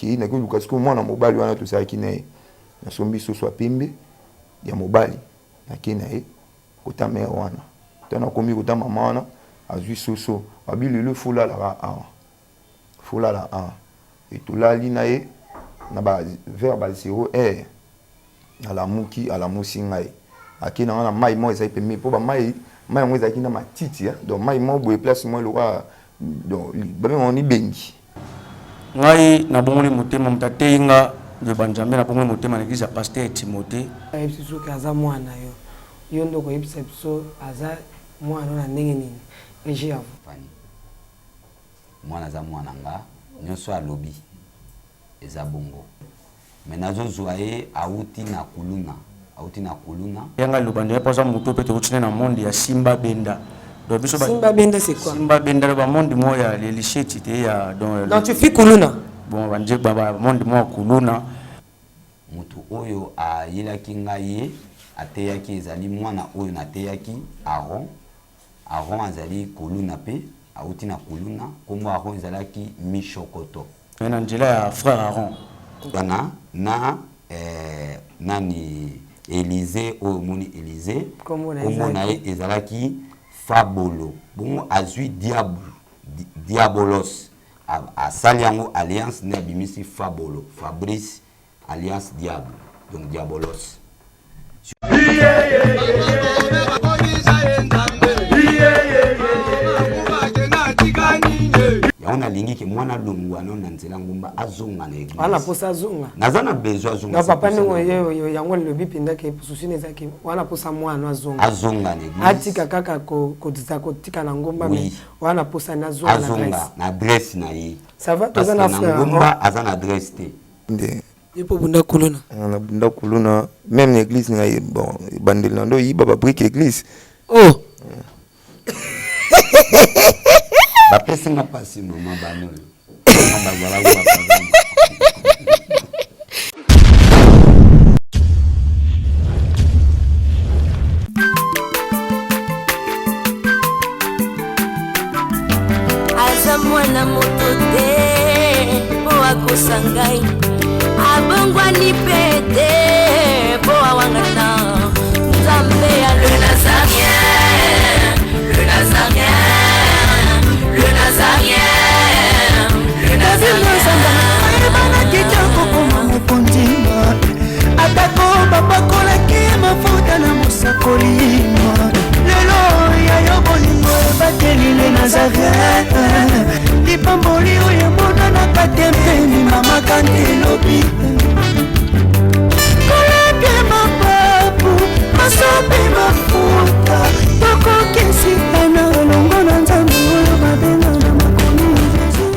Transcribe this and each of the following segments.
ki na kuluka siku mwana mobali wana to saki na ye na sombi soso pembe ya mobali na kina ye kota mère wana tana komi kota mama wana azui soso babili le fula la et tout là li na ye na ba vers ba 0 r ala muki ala musinga ye akina wana mai mo ezai pembe po ba mai mo ezaki na matiti donc mai mo boye place mo loka donc ba on ni bengi ngai na bongoli motema mtateinga de banjambe na bongoli motema na kisa pasteur Timothée ebiso kaza mwana yo ndoko ebisa biso aza mwana na ndenge nini eji ya fani mwana za mwana nga nyonso alobi eza bongo menazo zuaye auti na kuluna yanga lubanda yapoza muto pete utine na monde ya Simba Benda. Simba Benda c'est quoi? Simba Benda ba monde mo ya les licheti te ya donc tu fais kuluna bon banje baba monde mo kuluna mutu oyo a yelaki ngaye ateyaki ezali mwana oyo na teyaki Aaron azali kuluna pe auti na kuluna kombo Aaron ezalaki Mishokoto na njela ya frère Aaron na nani Élysée oyo moni Élysée kombo na ye ezalaki Fabolo bon azui Diabolos a saliango alliance ne bimisi Fabolo Fabrice alliance Diable donc Diabolos yaona lingi ke mwana lungu anona nzela ngumba azonga na église wana posa azonga nazana bezo azonga na papa ningo yo yango lobi pinda ke susine zaki wana posa mwana azonga na église atika kaka ko disa ko tika na ngumba oui. wana posa na azonga na adresse na ye ça va toza na frère ngumba azana adresse te nde yepo bunda kuluna na bunda kuluna même l'église na bon bandel nando yiba ba brique église oh bapesi nga pasi mama bano aza mwana moto te po akosa ngai abongwani pete po awangana nzambe ya le nazarien atako bapakolaki mafuta na mosakolima lelo yayo bolingo ebatelile Nazareth lipamboli oyo emonanaka te mpeni mama kanti elobi kolapie mapapu masope mafuta tokokisika na elongo na nzambe oyo babenga na makomi Jésus.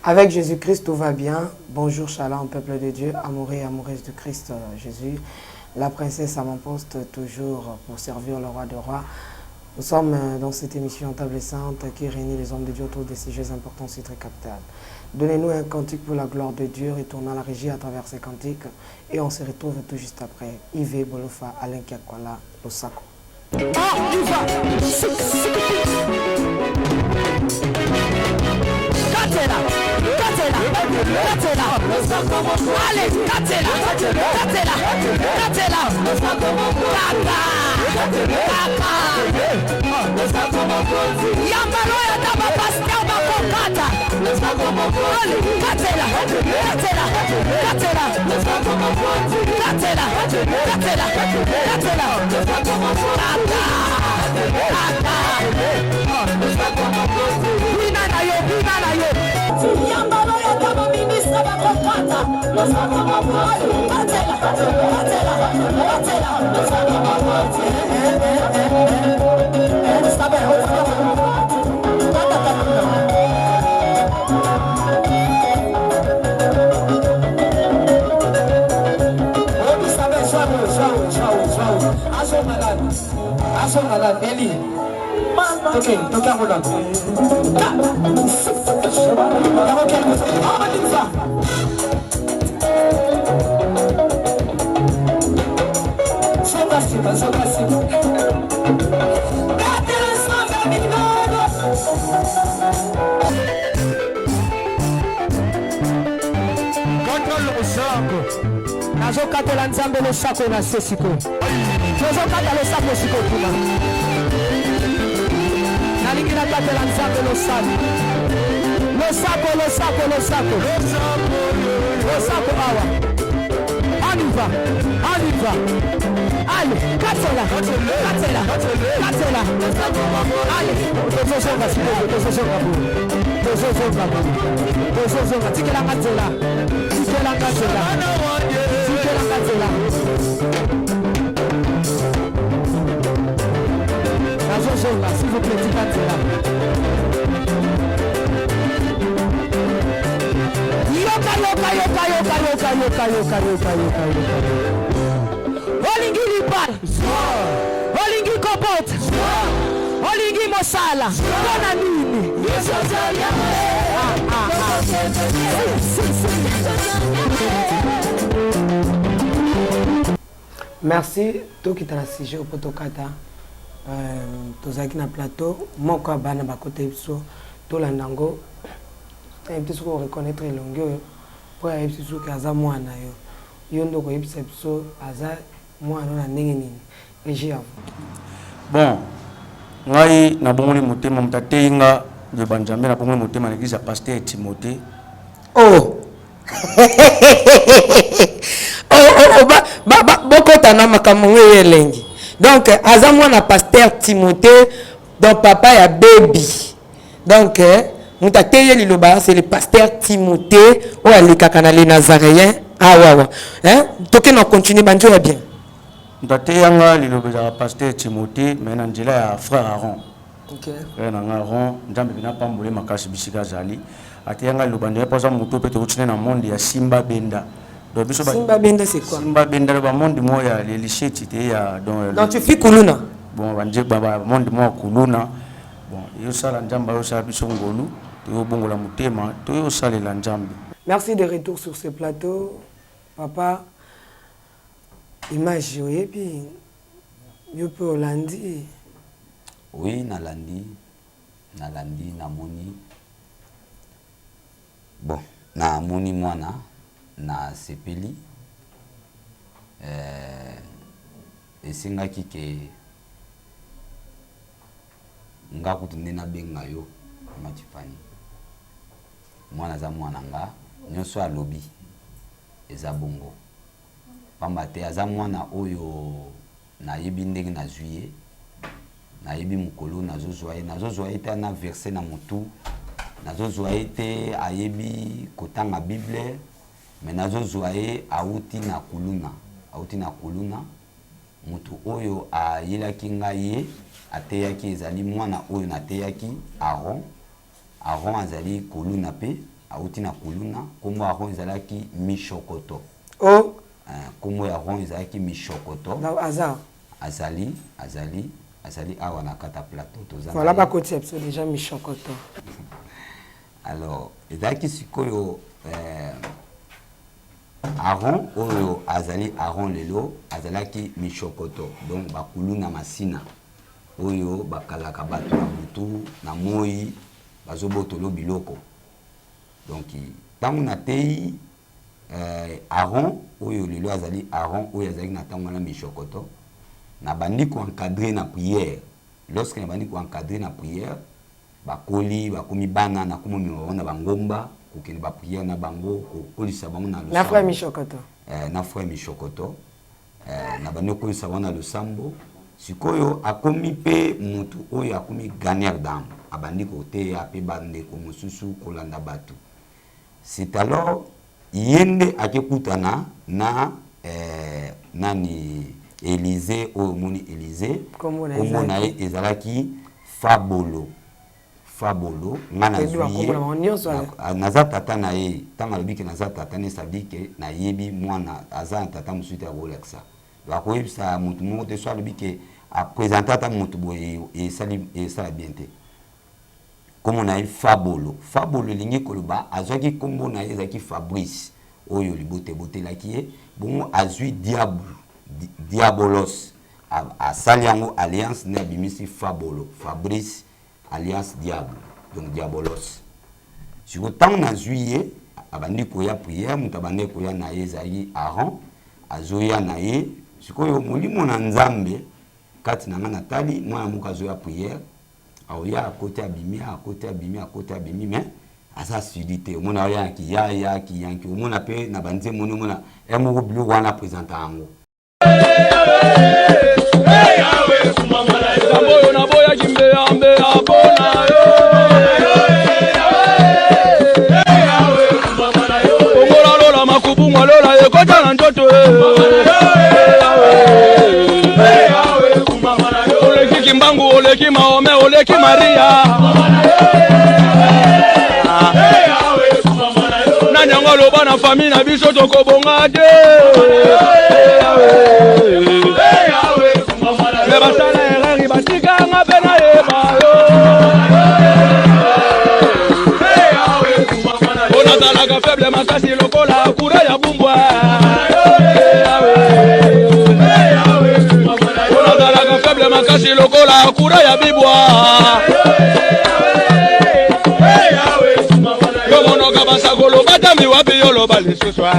Avec Jésus-Christ, tout va bien. Bonjour, shalom, peuple de Dieu, amoureux et amoureuses de Christ Jésus. La princesse à mon poste, toujours pour servir le roi de rois. Nous sommes dans cette émission Table Sainte qui réunit les hommes de Dieu autour des sujets importants, c'est très capital. Donnez-nous un cantique pour la gloire de Dieu, retournons à la régie à travers ces cantiques et on se retrouve tout juste après. Yves Bolofa, Alain Kiakwala, Losako. Okay, toka hold on. losako nazokatela nzambe losako na se sikoyo tozokata losako sikoyo kuna nalingi nakatela nzambe losako awa on y va allez katela allez tozosonga tikela nzela nazosonga s'il vous plaît tika nzela yoka olingi libala olingi kobote olingi mosala mpona nini merci tokita na sujet opo tokata tozalaki na plateau moko ya bana bakota biso tolanda yango ayebiti soki oreconnaître elongi oyo mpo ayebisi soki aza mwana yo nde okoyebisa biso aza mwana na ndenge nini regi yavo bon ngai nabongoli motema moto ateyi nga nde banzambe nabongoli motema na eglise ya paster Timothée bokota na makambo ngo ye elengi donc aza mwana paster Timothée donc papa ya baby donc moto ateyi liloba c'est le pasteur Timothée oyo alikaka na les nazaréens awawa toke na continue banjo ya bien moto ateyi nga liloba ezaka paster Timothée mais na nzela ya frère Aaron frère nanga Aaron nzambe bina pambole makasi bisika azali ateyi nga liloba nzela mpoza moto mpe tokutine na monde ya Simba Benda. Simba Benda c'est quoi? Simba Benda le monde moi ya les licheti te ya donc tu fais kuluna bon banje baba monde moi kuluna bon yo sala nzamba yo sala biso ngolu to bongola mutema to yo salela nzambe. Merci de retour sur ce plateau papa image oyebi yo pe olandi oui nalandi namoni bon namoni mwana na sepeli esengaki ke nga kutu nde nabenga yo matifani mwana aza mwana nga nyonso alobi eza bongo pamba te aza mwana oyo nayebi ndenge nazwi ye nayebi mokolo nazozwa ye te na verset na motu nazozwa ye te ayebi kotanga bible mais nazozwa ye auti na kuluna mutu oyo ayelaki ngai ye ateyaki ezali mwana oyo nateyaki Aaron azali kuluna pe auti na kuluna kombo Aaron ezalaki mishokoto kombo Aaron ezalaki mishokoto azali awa na kata plateau tozana voilà ba côté absolu déjà mishokoto alors ezalaki sikoyo Aaron oyo azali Aaron lelo azalaki mishokoto donc bakuluna masina oyo bakalaka bato na butu na moi bazobotolo biloko donc tango na tei Aaron oyo lelo azali Aaron oyo azali na tango na mishokoto na bandi ko encadrer na prière lorsque na bandi ko encadrer na prière bakoli bakomi bana na komo na bangomba kokende ba prière na bango kokolisa bango na losambo na frère Mishokoto na frère Mishokoto na bandi kokolisa bango na losambo sikoyo akomi pe mutu oyo akomi gagneur d'âme abandi kote ape bande ko mususu kolanda batu c'est alors yende akekutana na nani Élysée oyo moni Élysée kombo na ye ezalaki Fabolo ngana zuye naza tata na ye tanga lobiki naza tata ne sadike na yebi mwana aza tata musuite ya Rolexa bako yebisa mutu moko te so lobiki a présenter ta mutu boye et sala bien te kombo na ye Fabolo lingi koloba azwaki kombo na ye ezaki Fabrice oyo libote laki ye bongo azui Diabolos a saliango alliance ne bimisi Fabrice alliance diable donc Diabolos si autant na juillet abandi koya prière mutu abandi koya na ye ezali Aaron azoya na ye sikoyo molimo na Nzambe kati na nga natali mwana moko azoya prière aoya akote abimi mais asa sudité omona oya ki ya ki yanki omona pe na banze moni omona emoko bilo wana présenter yango Samboyo na boya kimbe ambe abona Ongola lola makubu ngalola yekota na njoto Oleki kimbangu oleki maome oleki Maria Nanyanga loba na famille na biso tokobonga te Basala erreur batika nga pena yeba yo Ona talaka faible makasi lokola kura ya bumbwa Ona talaka faible makasi lokola kura ya bibwa Yo monoka basakolo batami wapi yo loba lisuswa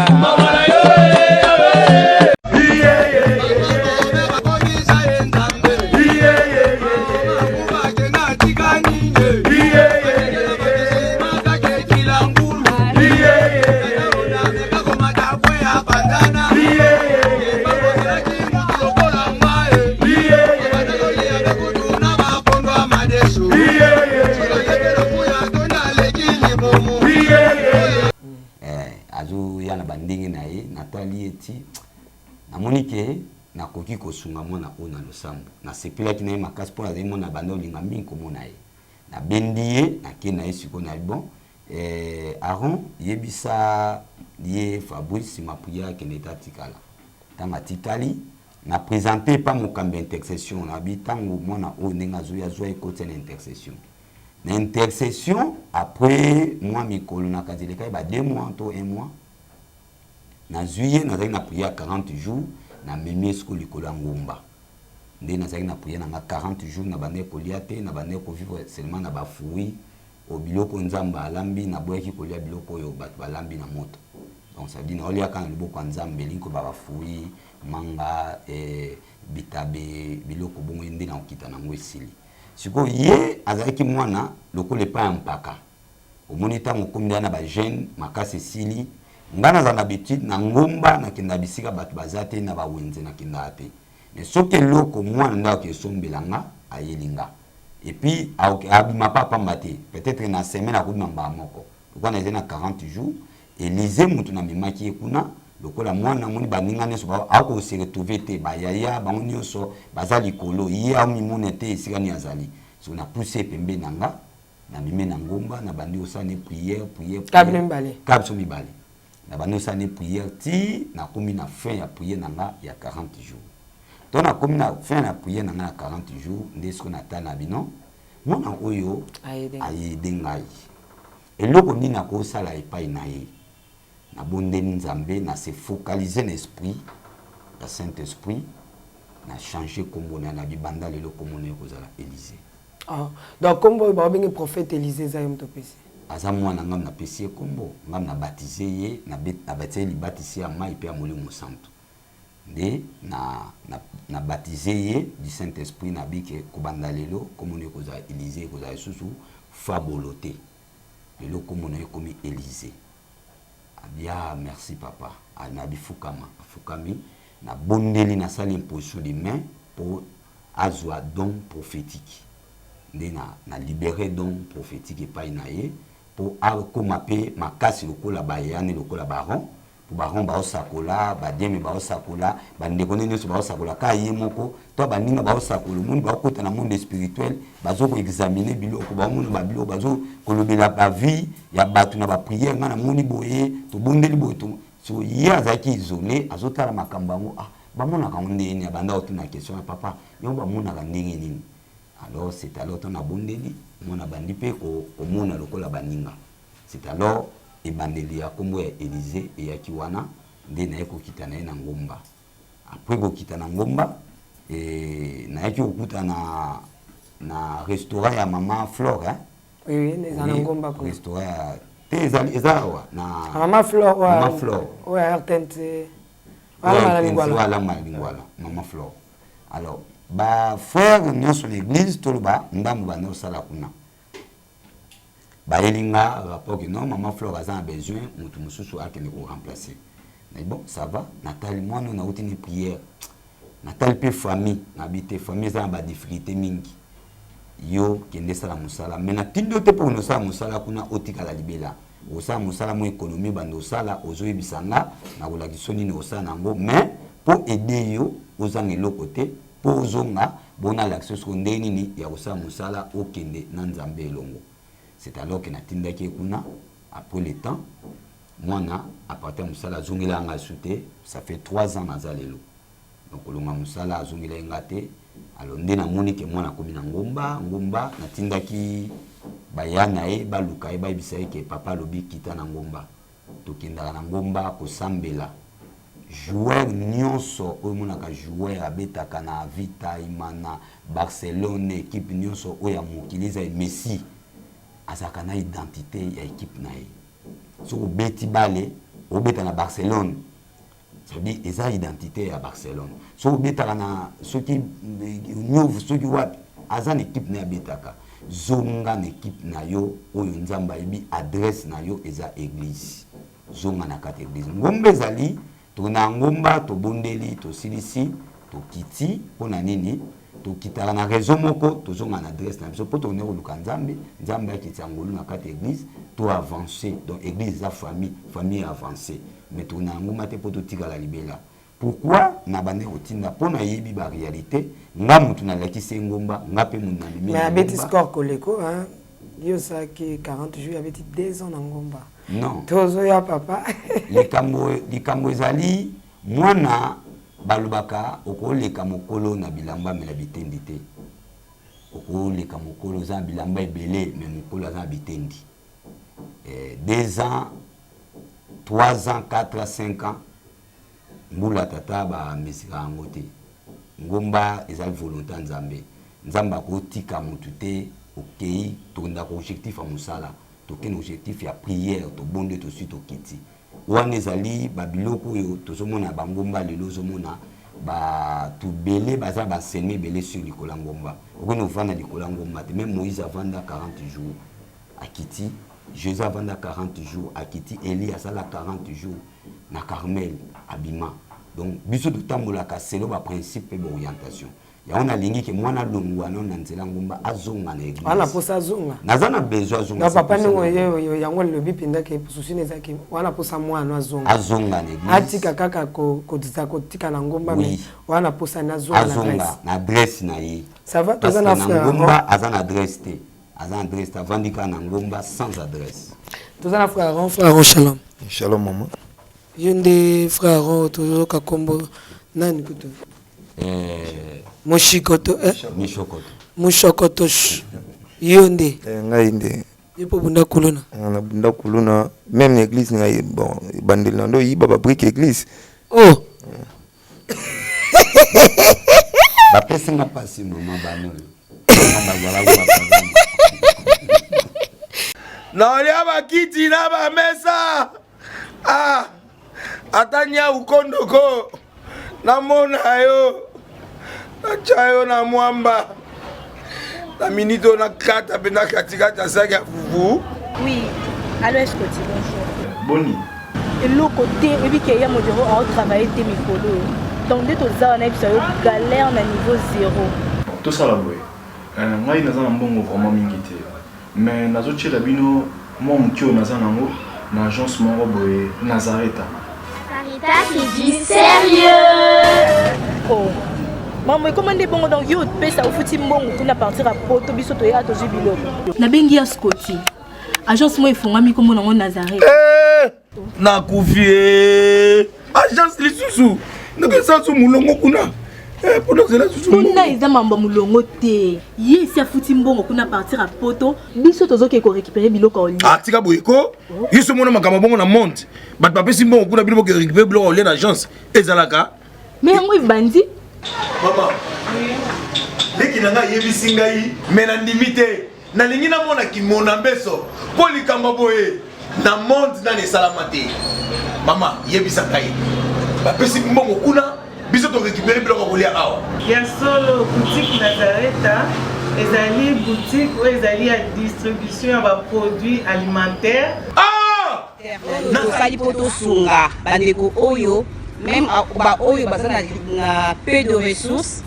Namonike na koki kosunga mona ona losambo na sepela ki na makasi pona zemo na bando linga minko mona ye na bendiye na ke na esiko na bon Aaron yebisa ye Fabrice ma prière ke neta tikala tanga tikali na présenter pas mon camp d'intercession na bitango mona o nenga zo ya zo e côté l'intercession na intercession après moi mikolo na kazileka ba 2 mois to 1 mois na juillet na na prière 40 jours na memesco likolo ngumba ndé na na prière na 40 jours na bande koliate na bande ko vivre seulement na ba fruits au biloko nzamba alambi na boyaki kolia biloko yo bat balambi na moto donc ça dit na olia kana liboko nzambe linko ba fruits manga bitabe biloko bongo ndé na okita na ngwesili siko ye azaki mwana lokole pa mpaka omonita mokombi na ba jeune makase sili ngana za habitude na ngomba na kinda bisika batu bazate na bawenze na kinda ate mais soki loko mwana ndako esombelanga ayelinga et puis abima papa mbate peut-être na semaine akudima mba moko lokwa na ezena 40 jours Élysée mutu na mimaki ekuna lokola mwana moni baninga neso ba ako se retrouver te ba yaya ba onyoso bazali kolo ye amimune te esika ni azali so na poussé pembe nanga na mime na ngomba na bandi osane prière kabine mbale kabso mibale na bandi osane prière ti na komi na fin ya prière nanga ya 40 jours donc na komi na fin ya prière nanga ya 40 jours ndesko na tana bino mona oyo ayede ngai eloko nini akosala epai na ye na bondeni nzambe na se focaliser l'esprit la Saint-Esprit na changer kombo na bibanda lelo komona ekozala Élysée. Ah donc kombo ba bengi prophète Élysée za mtopesi aza mwana ngam na pesi kombo ngam na baptiser ye na baptiser li baptiser mai pe amolimo santo nde na baptiser ye du Saint-Esprit na bike kobanda lelo komona ekozala Élysée ekozala susu faboloté lelo komona ekomi Élysée. Abia merci papa anabi fukami na bondeli na sali imposition de main pour azwa don prophétique nde na libérer don prophétique epai na ye pour akoma pe makasi lokola bayane lokola baron pour baron baosakola badieme baosakola bandeko nene so baosakola ka ye moko to baninga baosakola moni bakota na monde spirituel bazoko examiner biloko bamona babilo bazo kolobela ba vie ya batu na ba prière ngana moni boye to bondeli boye to so ye azaki isolé azotala makambango bamona ka ndeni abanda otuna question ya papa yo bamona ka ndenge nini alors c'est alors ton abondeli mona bandi pe ko mona lokola baninga c'est alors ebandeli ya kombo ya Élysée et ya kiwana nde na eko kitana na ngomba après ko kitana ngomba na yaki okuta na restaurant ya mama Flore oui na ngomba ko restaurant te ezawa na Maman Flore Maman Flore. Ouais, RTNT. Voilà Maman Flore. Alors, ba frère nous sur l'église tout ba ndamu ba no sala kuna. Ba elinga rapport que non Maman Flore a besoin mutu mususu akene ko remplacer. Mais bon, ça va. Nathalie moi nous na outine prière. Nathalie pe famille, n'habite famille ça ba difficulté mingi. Yo kende sala musala. Mais na tindo te pour no sala musala kuna otika la libela. Osala musala mo économie bando sala ozoyi bisanga na kolakisoni ni osala nango mais pour aider yo ozanga lokote pour zonga bona l'action secondaire nini ya osala musala okende na nzambe elongo. C'est alors que natindaki kuna après le temps mwana à partir musala zongela nga souté ça fait 3 ans nazalelo. Donc longa musala zongela ngate alors ndena moni ke mwana komi na ngomba natindaki bayana e baluka e bayibisa ke papa lobi kita na ngomba tokendaka na ngomba kosambela joueur nyonso oyo monaka joueur abetaka na Vita Imana Barcelone équipe nyonso oyo ya mokili eza Messi azaka na identité ya équipe na ye so obeti bale obeta na Barcelone c'est-à-dire eza identité ya Barcelone so obetaka na soki nyovu soki wapi aza na équipe na ya betaka zonga na équipe na yo oyo nzamba ibi adresse na yo eza église zonga na kati église ngomba ezali to na ngomba to bondeli to silisi to kiti pona nini to kitala na raison moko to zonga na adresse na biso poto ne ko luka nzamba kiti ngolu na kati église to avancer donc église za famille avancer mais to na ngomba te poto tika la libela. Pourquoi na bande rotina pona yebi ba réalité nga mutu na lakisi ngomba nga pe mun na mimi. Mais abeti score koleko hein. Yo ça qui 40 jours abeti 2 ans na ngomba. Non. Tozo ya papa. likambo ezali mwana balobaka okoleka mokolo na bilamba mela bitendi te. Okoleka mokolo za bilamba ebele mais mokolo za bitendi. 2 ans 3 ans 4 ans 5 ans mbula tata ba mesika ngote ngomba ezali volonté nzamba ko tika mutu te okei tonda ko objectif a musala to ken objectif ya prière to bonde to suite okiti wana ezali ba biloko yo tozomona ba ngomba lelo zomona ba tubele baza ba enseigner belé sur likola ngomba okona vanda likola ngomba te même Moïse avanda 40 jours akiti Jésus avanda 40 jours akiti Élie asala 40 jours na Carmel abima donc biso de tambola ka selo ba principe ba orientation ya on a lingi ke mwana longwa non na nzela ngomba azonga na église wana posa azonga nazana besoin azonga na papa ningo yo yango lobi pinda ke susine zaki wana posa mwana azonga na église atika kaka ko disa ko tika na ngomba mais wana posa na azonga na adresse na ye ça va tozana frère ngomba azana adresse te azana adresse avandika na ngomba sans adresse tozana frère shalom Shalom maman. Yende frère toujours kakombo nani kuto Moshikoto Mushokoto Yonde Ngai nde yepo bunda kuluna na bunda kuluna même l'église ngai bon bandel ndo yiba ba brique église oh ba pesinga pasi mama bano na lia bakiti na ba mesa atanya ukondoko namona yo nachayo na mwamba na minito na kata pena katikata saki ya fufu. Oui, allô Escoti, bonjour. Boni. Et l'autre côté, et puis qu'il y a mon bureau à travailler tes micros. Donc dès que tu as un galère na niveau 0. Tout ça là, oui. Moi, il y a un bon vraiment mingité. Mais nazo tchela bino, moi mtio nazanango, na agence mon boy Nazareta. Sarita, c'est du sérieux. Oh. Maman, comment est bon donc yo pe ça au fouti mbongo kuna partir à poto biso to ya to jubilo. Na bengi ya Scotty. Agence moi ifungami comme na Nazareth. Na kufie. Agence lisusu. Ndeke sansu mulongo kuna. Poto zela susu. Kuna iza mamba mulongo te. Ye si afuti mbongo kuna partir à poto biso to zoke ko récupérer biloko oli. Atika boyeko. Yiso mona makama bongo na monte. Bat papa si mbongo kuna biloko récupérer biloko oli na agence. Ezalaka. Mais moi bandi. Maman, leki nanga yebisinga yi, mena ndimite, na lingi na mona ki mona beso, po likamba boye, na monde na ne salamate mama yebisa kai ba pesi mbongo kuna biso to récupérer biloko kolia awa ya solo boutique Nazareta ezali boutique où ezali ya distribution ya ba produits alimentaires nasali poto sunga bandeko oyo même ba oyo bazana na peu de ressources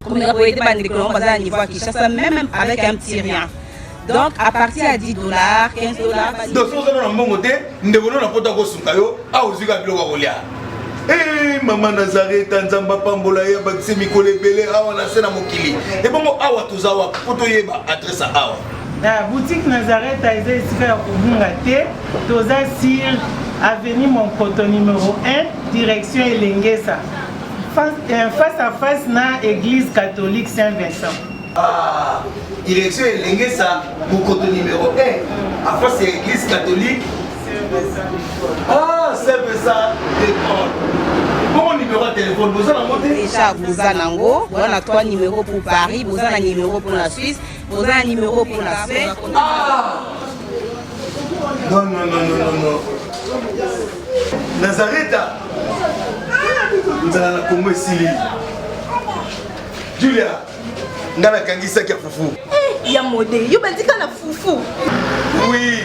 comme les voyez bandeko bazana niveau à Kinshasa même avec un petit rien. Donc à partir à $10, $15. Donc si vous avez un bon côté, nous devons nous apporter au sungayo à uzuka biloko kolia. Eh maman Nazareta nzamba pambola ya bakise mikole belé awa na sena mokili. Et bon awa tozawa poto yeba adresse awa. La boutique Nazareta est ici à Kubungate, toza sur avenue Monkoto numéro 1, direction Elengesa. Face à face na église catholique Saint-Vincent. Ah, direction Elengesa, Monkoto numéro 1, à face de l'église catholique Saint-Vincent. Ah, Saint-Vincent d'école. Bon numéro de téléphone, vous en avez déjà, vous en avez 3 numéros pour Paris, vous en avez un numéro pour la Suisse, vous avez un numéro pour la Suède. Ah! Non, non, non, non, non, non. Nazareta! Nous allons la Congo Sili. Julia, nous allons la Kangisa qui a foufou. Il y a modé, il y a foufou. Oui,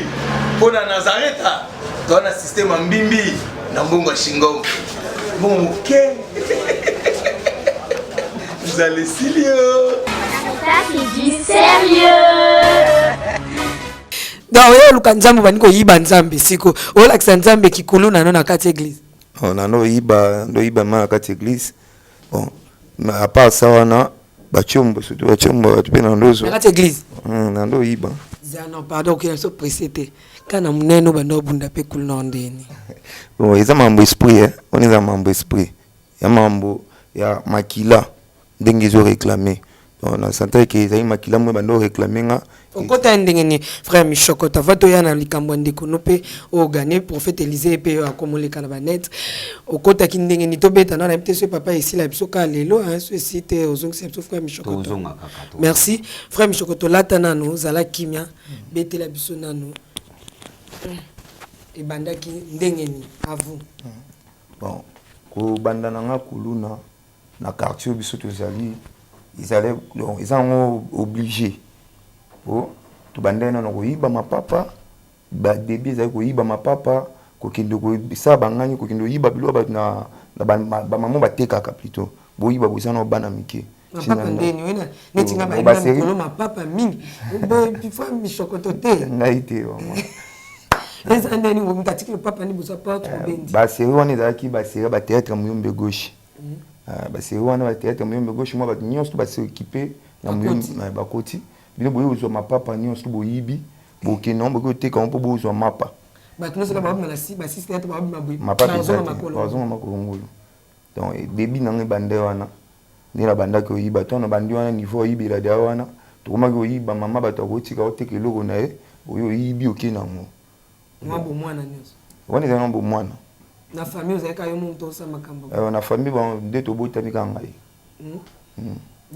pour la Nazareta, dans le système en bimbi, dans le bon Shingo. Bon, ok. Vous allez Silio. C'est du sérieux. Donc, vous avez Nzambe baniko yiba Nzambe siko. Ola Nzambe kikulu na na kati église. On a no yiba ma kati église. Bon, mais à part ça wana bachombo surtout bachombo tu na ndozo. Kati église. Na ndo yiba. Non, pardon, qui est so précédé. Quand on a no bando bunda pe kul na ndeni. Bon, ils ont mambo esprit hein. On est en mambo esprit. Ya mambo ya makila ndenge zo réclamer. On a senti que ils makila mo bando réclamer nga. Okota ndenge ni frère Michokota vato ya na likambo ndeko no pe o gagner prophète Élisée pe akomoleka na banet. Okota ki ndenge ni tobeta na MTC papa ici la biso ka lelo hein ce site ozongisa biso frère Michokota. Merci frère Michokota lata nano zala kimia bete la biso nano. Et bandaki ndenge ni à vous. Bon, ko banda nga kuluna na quartier biso tozali ils allaient donc ils sont obligés. Oh, tu bandé non ko yiba ma papa ba début za ko yiba ma papa ko kindo ko sa bangani ko kindo yiba bilo ba na ba maman ba teka ka plutôt bo yiba bo sana bana mike papa ndeni wena netinga ba yiba ma papa mingi bo bifo Michokoto te ngaite les andeni ngo mtatiki le papa ni boza pas trop bendi ba série wana za ki ba série ba théâtre muyombe gauche ba série wana ba théâtre muyombe gauche moi ba nyonso ba se équiper na muyombe ba koti bino boyo zo mapapa nyonso boyibi bokeno boko teka on po bozo mapa bato nyonso ba na si ba système to ba maboyi mapa bazo makolo donc début na bande wana ni la banda ko yiba to na bandi wana niveau yibi la da wana to koma ko yiba mama bato ko tika o teke loko na e oyo yibi okena mo ngabo mwana nyonso wani za ngabo mwana na famille ozaka yo muntu osa makambo na famille ba ndeto bota mikanga yi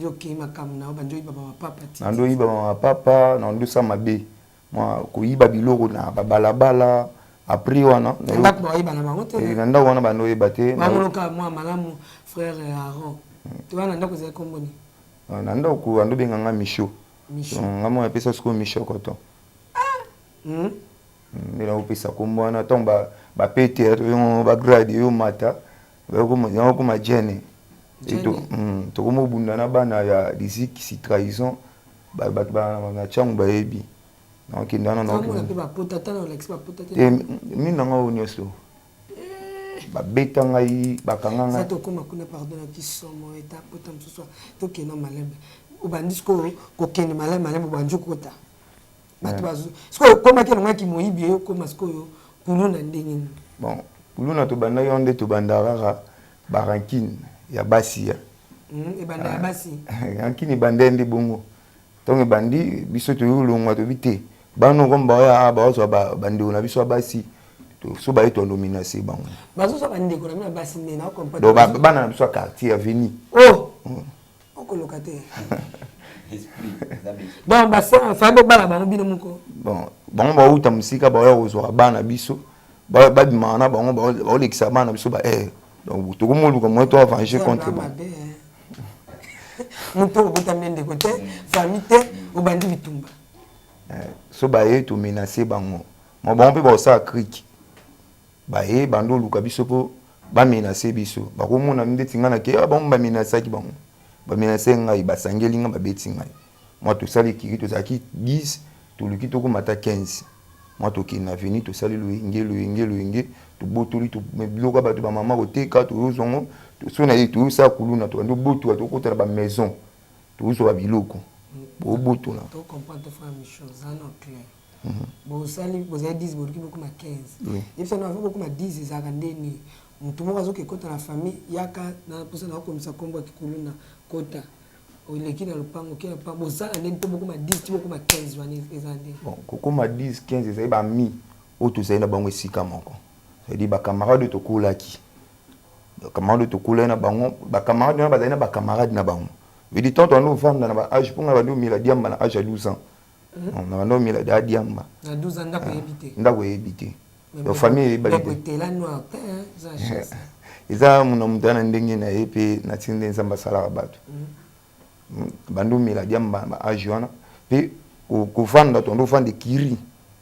yoki makambo na banjo yiba ba papa ti ando yiba ba papa na ndo sa mabe moi ko yiba biloko na balabala après wana na ba yiba na bango te na ndo wana bando yiba te na moloka moi malamu frère Aaron tu wana ndako za komboni na ndo ko ando benga nga Micho ngamo pesa sko Micho koto nila upesa kombona tomba ba pete yo ba grade yo mata ba ko ma jene to ko bunda na bana ya disiki si trahison ba na changu ba ebi donc ndana no ko ba potata na lex ba potata mi na ngo nyoso ba beta ngai ba kanga ngai to ko makuna pardon na kisomo eta potam so to kena malembe ubandisko ko kena malembe banjukota bato bazo siko koma ke ngaki moyibi yo koma siko yo kuluna ndenge bon kuluna to banda yonde to banda rara barankine ya basi ya banda ya basi rankine banda ndi bongo tonge bandi biso to yulungwa to bite bano komba ya ba ozo bandi na biso basi to so ba eto nominasi bango bazo so bandi ko na basi ndi na comprendre do bana na biso quartier avenue oh okoloka te Bon, bah ça, ça va pas la bino moko. Bon, ba uta musika ba yo zo bana biso. Ba bimana ba lekisa bana biso ba donc to ko molu ko mo to avancer contre ba. Muto ko tamende côté famille au bandi bitumba. So ba to menacer bango. Mo ba on peut ba ça crique. Ba bando luka biso po ba menacer biso. Ba ko mona ndeti ngana ke ba ba menacer ki bango. Ba menacer ngai ba sangeli nga ba beti ngai. Moi tout ça les kiri to zaki 10 to luki to ko mata 15. Moi to ki na veni to sali luinge to botoli to me bloka ba to ba mama oteka to zongo to so na to sa kuluna to ndo botu to ko tala ba maison to so ba biloko bo botu la to comprendre de faire mes choses en clair. Bon sali vous avez 10 bolki beaucoup ma 15. Et ça n'a beaucoup ma 10 za kandeni. Mutu mo kazo ke kota la famille yaka na posa na ko misa kombo ki kuluna kota. Oleki na lupango ke pa boza ndeni to beaucoup ma 10 to beaucoup ma 15 wana ezande. Bon koko ma 10 15 ezali ba mi oto zai na bango esika moko. Ça dit ba camarade to kolaki. Ba camarade to kola na bango ba camarade na bazali na ba camarade na bango. Veut dire tonton no vendre na ba âge pour na ba 2000 diamba na âge à 12 ans. On a 2000 da diamba. Na 12 ans ndako ebité. Ndako ebité. La famille est balité. Côté là noir ça chasse. Eza muna mutana ndenge na epe na tinde nzamba sala bato. Bando mila diamba ba âge wana pe ko vanda to ndo vanda kiri.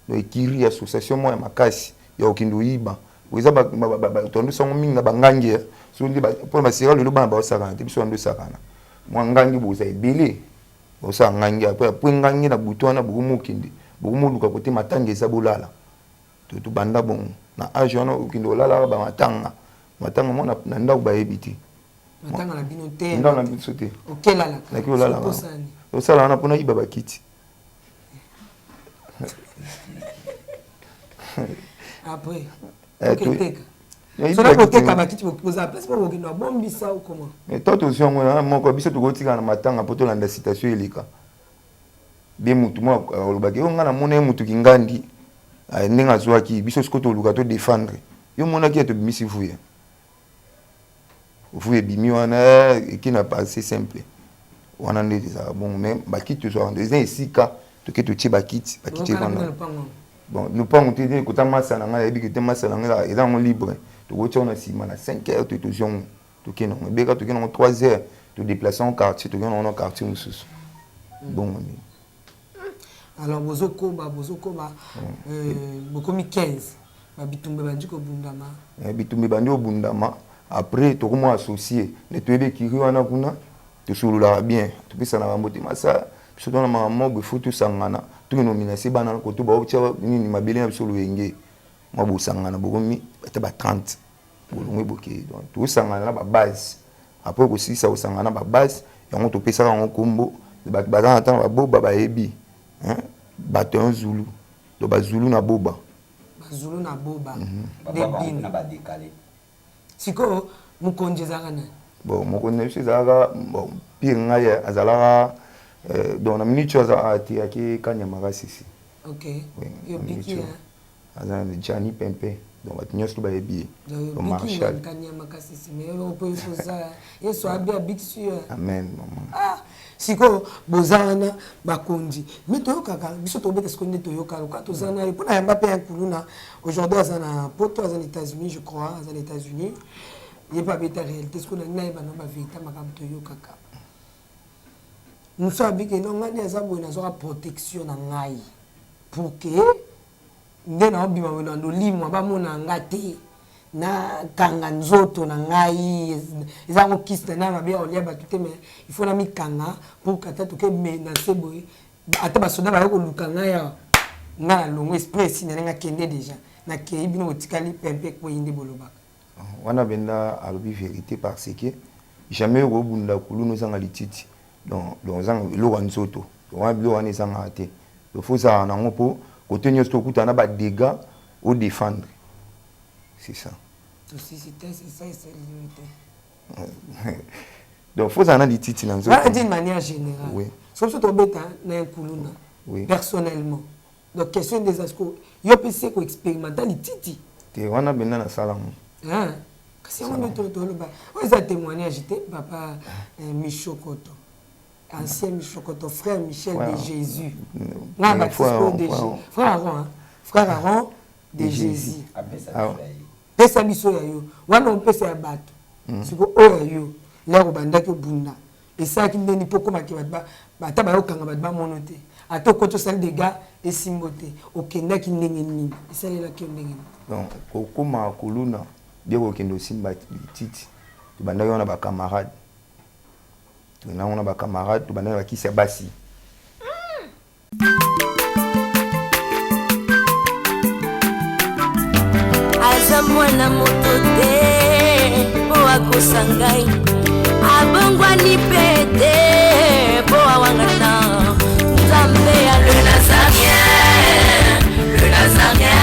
Le kiri association mo ya makasi ya okindo yiba. Weza ba to ndo sango minga bangange so ndi ba pour ma sira le bana ba osakana te biso ndo sakana. Mo ngangi boza ebele. Osa ngangi après ngangi na butona bukumu kindi. Bukumu luka kote matanga eza bolala. To banda bon na âge wana okindo lala ba matanga. Matanga mo na ndako ba ebiti. Matanga na bino te. Ndako na biso te. Okelala. Na ki olala. Osala wana pona iba bakiti. Après. Ok, cela peut être comme tu poses à place pour que nous bombi ça ou comment. Mais toi aussi on mon ko biso to ko tika na matanga poto landa citation elika. Be mutu mo olobaki on ngana mona mutu kingandi. Ndinga zwaki biso skoto luka to défendre. Yo mona ki to bimisi vuye. Vuye bimi wana ekina pas assez simple. Wana ndezi ça bon mais bakiti so ndezi esika to ke to ti bakiti wana. Bon, nous pas monter des côté massa na et bi que massa na et dans libre. Tu vois on a si mana 5 heures tu te jon tu ke non be ka tu ke non 3 heures tu déplacer en quartier tu ke non quartier mususu. Bon. Alors bozoko ba bokomi 15. Ba bitumbe bandi ko bundama. Bitumbe bandi o bundama après tu comment associé les tu ebe ki wana kuna tu sulula bien tu pesa na bambote massa so dans ma mob faut sangana tout nomination bana ko to ba ocha nini mabele na solo yenge mabo sangana bokomi te ba 30 bolongwe boke donc tout sangana na ba base après ko si ça sangana ba base yango to pesa ka kombo ba na tan ba boba ba ebi hein baton zulu do ba zulu na boba zulu na boba na ba décalé siko mukonjeza kana bon mukonjeza zaka bon pire ngaya azalaka dans la minute chose à tiaki kanyamara sisi. OK. Yo biki hein. Azan Johnny Pempe donc batnyos to ba ebi. Donc Marshal kanyamaka sisi mais on peut faire ça. Et soit bien big sur. Amen maman. Ah, siko bozana bakonji. Mais to kaka biso to bete skonde to yoka loka to zana et pona yamba pe kuluna aujourd'hui azana poto azana États-Unis je crois, azana États-Unis. Il pas beta réalité ce qu'on a na ba vita makam to yoka kaka. Nous savons que nous avons une protection pour que nous avons limo bamona ngati na kanga nzoto na ngai ezango kiste na ba bia olia batute mais il faut na mikanga pour kata to ke na seboy ata ba soda ba ko lukanga ya na longo express na nga kende déjà na ke ibino otikali pempe ko yinde boloba wana benda alobi vérité parce que jamais robunda kulunu sanga lititi donc zang lo wanzoto wa bilo wana sanga ate il faut ça na ngopo côté nyos to kutana ba dégâts au défendre c'est ça aussi c'est ça c'est limité donc faut ça na lititi na nzoto d'une manière générale oui sauf to beta na kuluna oui personnellement donc question des asco yo pese ko expérimenter lititi te wana benda na salamu hein kasi on to lo ba o za témoignage te papa Michokoto ancien Michokoto, frère Michel de Jésus. Frère Aaron de Jésus. Pesa biso ya yo. Wana mpesa ya bato. Siko oya yo. Lero bandaki bunda. Esa ki ndeni poko makibata bata ba yokanga ba monote. Ato koto sal de gars et simbote. Okenda ki ndenge nini. Esa lela ki ndenge. Donc kokoma kuluna bien kendo simba titi. Tu bandaki wana ba camarade. Tu na wana ba camarade, tu bandaki ba kisa basi. Aza mwana moto te po akosa ngai abongwani pete po awangana nzambe ya le nazarien le nazarien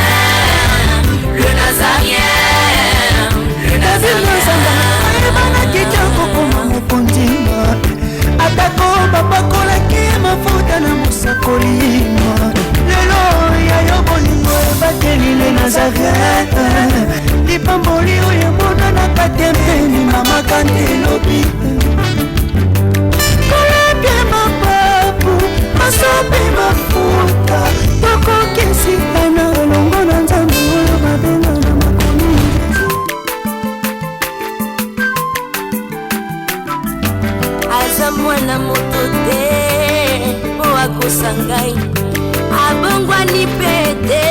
le nazarien le nazarien ebana kitoko koma mokondima atako bapakolaki mafuta na mosakolima lelo ya yo bolingo ebateli le nazareth lipamboli oyo emonanaka te mpeni mama kandelobi kolapie mapapu masope mafuta tokokisikana elongo na nzambe oyo babenga na makomi aza mwana moto te po akosa ngai abongwani pete